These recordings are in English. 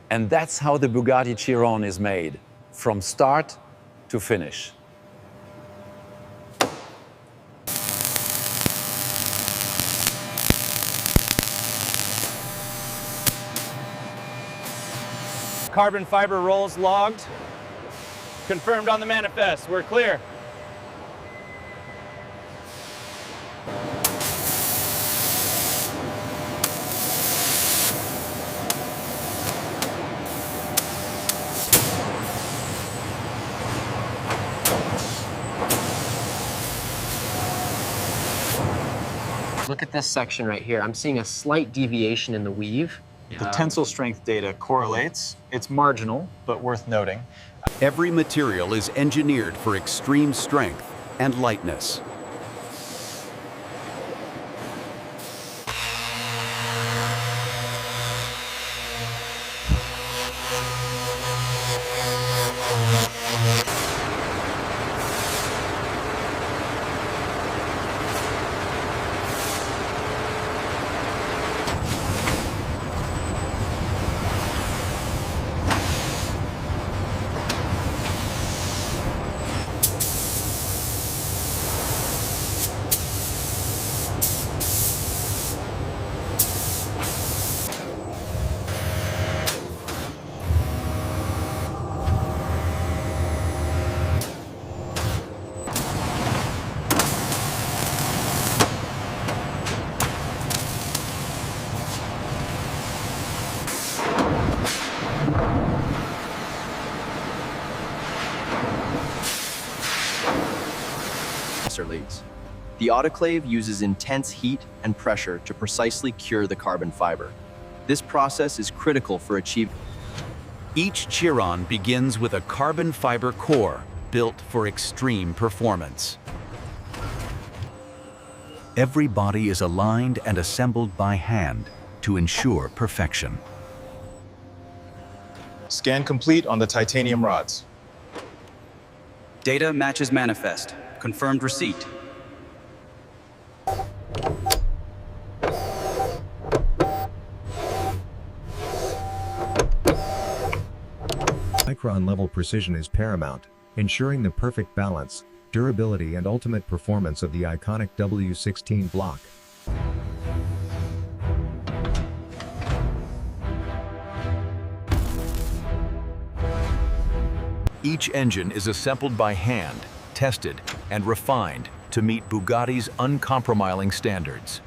And that's how the Bugatti Chiron is made, from start to finish. Carbon fiber rolls logged. Confirmed on the manifest. We're clear. Look at this section right here. I'm seeing a slight deviation in the weave. The tensile strength data correlates. It's marginal, but worth noting. Every material is engineered for extreme strength and lightness. Leads. The autoclave uses intense heat and pressure to precisely cure the carbon fiber. This process is critical for achieving. Each Chiron begins with a carbon fiber core built for extreme performance. Every body is aligned and assembled by hand to ensure perfection. Scan complete on the titanium rods. Data matches manifest. Confirmed receipt. Micron-level precision is paramount, ensuring the perfect balance, durability and ultimate performance of the iconic W16 block. Each engine is assembled by hand, tested, and refined to meet Bugatti's uncompromising standards.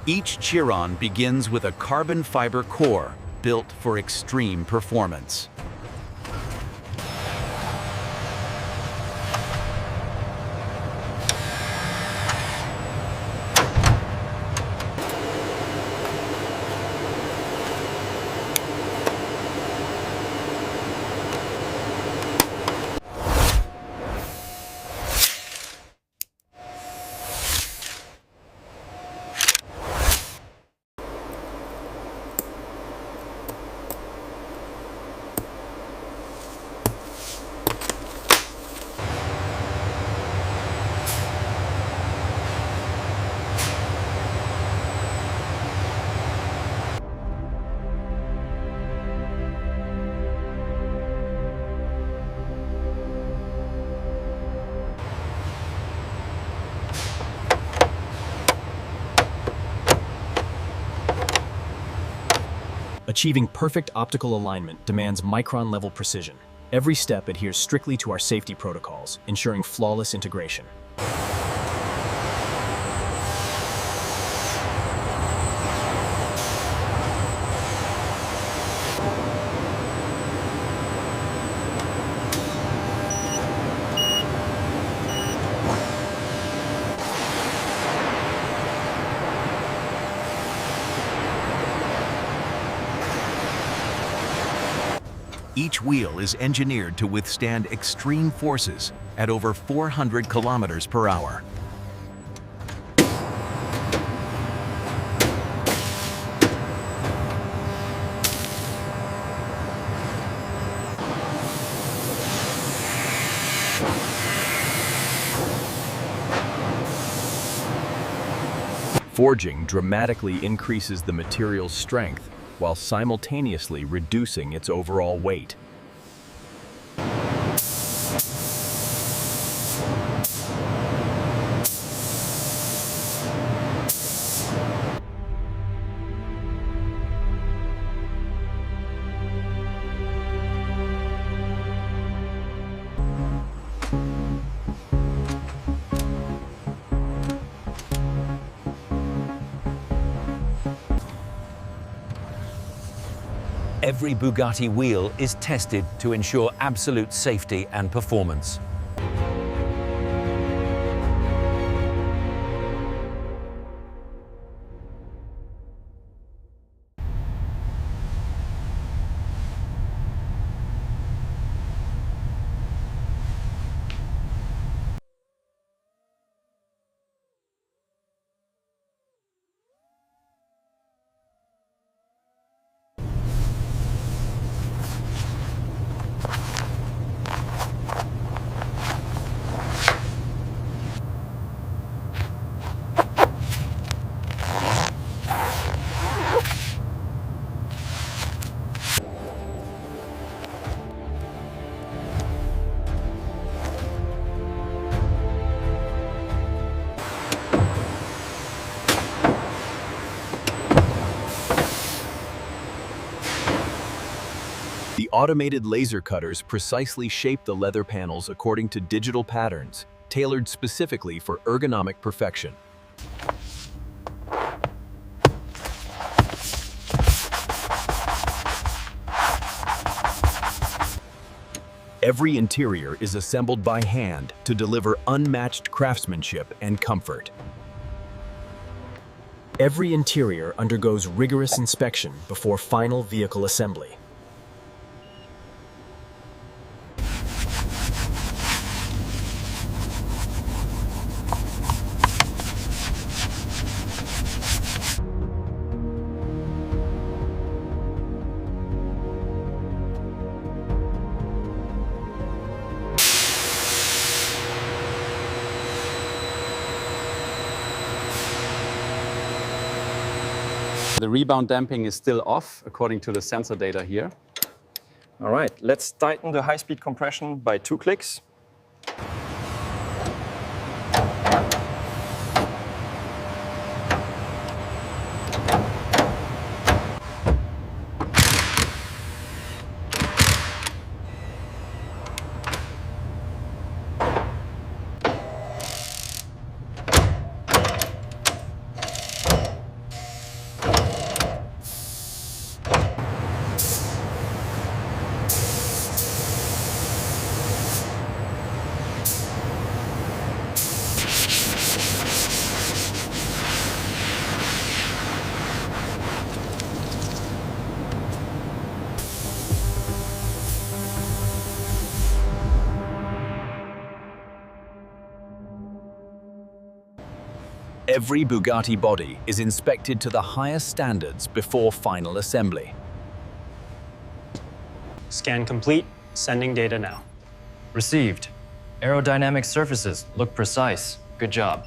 Each Chiron begins with a carbon fiber core built for extreme performance. Achieving perfect optical alignment demands micron-level precision. Every step adheres strictly to our safety protocols, ensuring flawless integration. Each wheel is engineered to withstand extreme forces at over 400 kilometers per hour. Forging dramatically increases the material's strength while simultaneously reducing its overall weight. Every Bugatti wheel is tested to ensure absolute safety and performance. The automated laser cutters precisely shape the leather panels according to digital patterns, tailored specifically for ergonomic perfection. Every interior is assembled by hand to deliver unmatched craftsmanship and comfort. Every interior undergoes rigorous inspection before final vehicle assembly. The rebound damping is still off, according to the sensor data here. All right, let's tighten the high-speed compression by 2 clicks. Every Bugatti body is inspected to the highest standards before final assembly. Scan complete, sending data now. Received. Aerodynamic surfaces look precise. Good job.